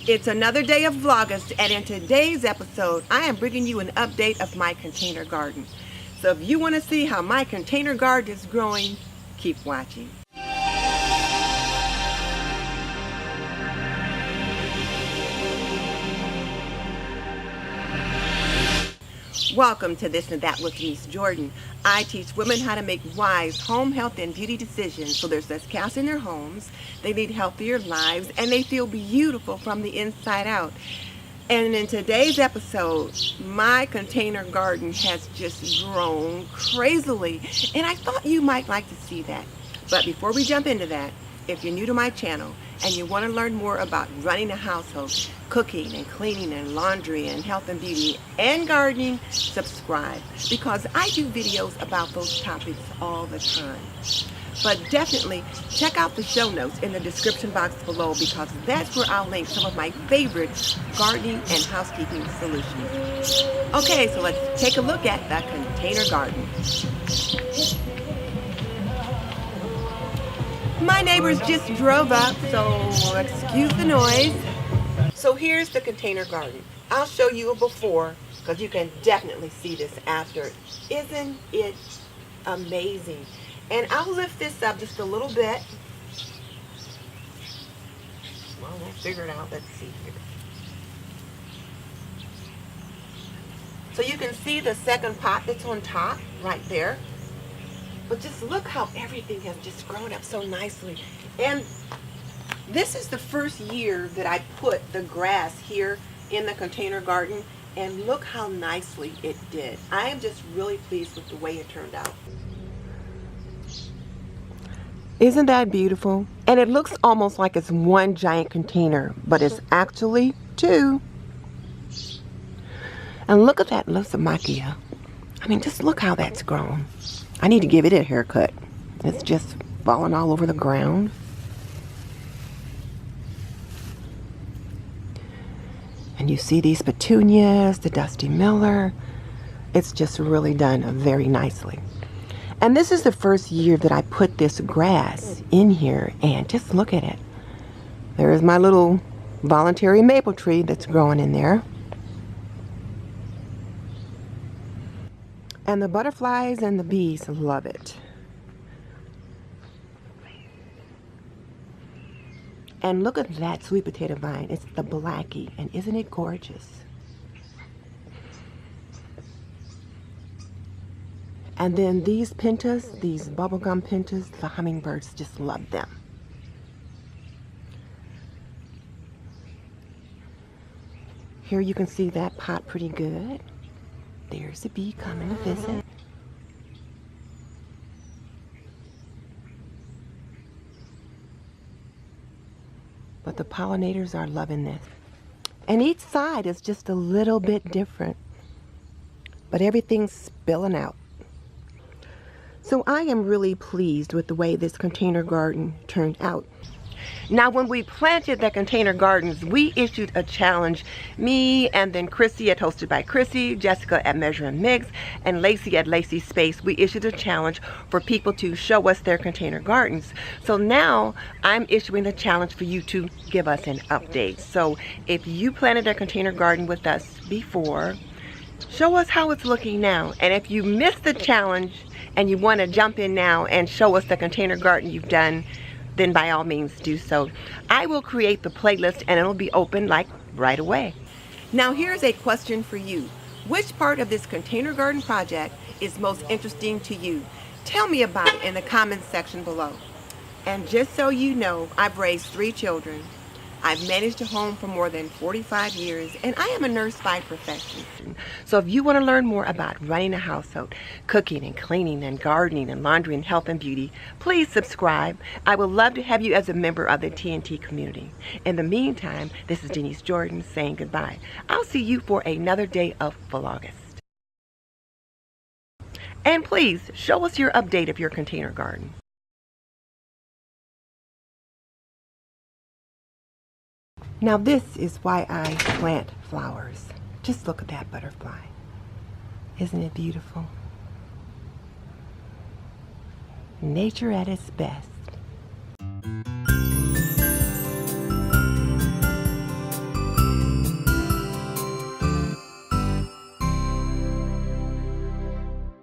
It's another day of Vlogust, and in today's episode, I am bringing you an update of my container garden. So if you want to see how my container garden is growing, keep watching. Welcome to This and That with Denise Jordan. I teach women how to make wise home health and beauty decisions so there's less chaos in their homes, they lead healthier lives, and they feel beautiful from the inside out. And in today's episode, my container garden has just grown crazily, and I thought you might like to see that. But before we jump into that, if you're new to my channel and you want to learn more about running a household, cooking and cleaning and laundry and health and beauty and gardening, subscribe, because I do videos about those topics all the time. But definitely check out the show notes in the description box below, because that's where I'll link some of my favorite gardening and housekeeping solutions. Okay, so let's take a look at the container garden. My neighbors just drove up, so excuse the noise. So here's the container garden. I'll show you a before, because you can definitely see this after. Isn't it amazing? And I'll lift this up just a little bit. Well, we'll figure it out. Let's see here. So you can see the second pot that's on top right there. But just look how everything has just grown up so nicely. And this is the first year that I put the grass here in the container garden, and look how nicely it did. I am just really pleased with the way it turned out. Isn't that beautiful? And it looks almost like it's one giant container, but it's actually two. And look at that Lacee. I mean, just look how that's grown. I need to give it a haircut. It's just falling all over the ground. And you see these petunias, the Dusty Miller. It's just really done very nicely. And this is the first year that I put this grass in here, and just look at it. There's my little voluntary maple tree that's growing in there. And the butterflies and the bees love it. And look at that sweet potato vine. It's the Blackie, and isn't it gorgeous? And then these pentas, these bubblegum pentas, the hummingbirds just love them. Here you can see that pot pretty good. There's a bee coming to visit. But the pollinators are loving this. And each side is just a little bit different, but everything's spilling out. So I am really pleased with the way this container garden turned out. Now, when we planted the container gardens, we issued a challenge. Me and then Krssie at Hosted by Krssie, Jessica at Measure and Mix, and Lacee at Lacee Space, we issued a challenge for people to show us their container gardens. So now I'm issuing the challenge for you to give us an update. So if you planted a container garden with us before, show us how it's looking now. And if you missed the challenge and you want to jump in now and show us the container garden you've done, then by all means do so. I will create the playlist and it'll be open like right away. Now here's a question for you. Which part of this container garden project is most interesting to you? Tell me about it in the comments section below. And just so you know, I've raised 3 children. I've managed a home for more than 45 years, and I am a nurse by profession. So if you want to learn more about running a household, cooking and cleaning and gardening and laundry and health and beauty, please subscribe. I would love to have you as a member of the TNT community. In the meantime, this is Denise Jordan saying goodbye. I'll see you for another day of Vlogust. And please show us your update of your container garden. Now this is why I plant flowers. Just look at that butterfly. Isn't it beautiful? Nature at its best.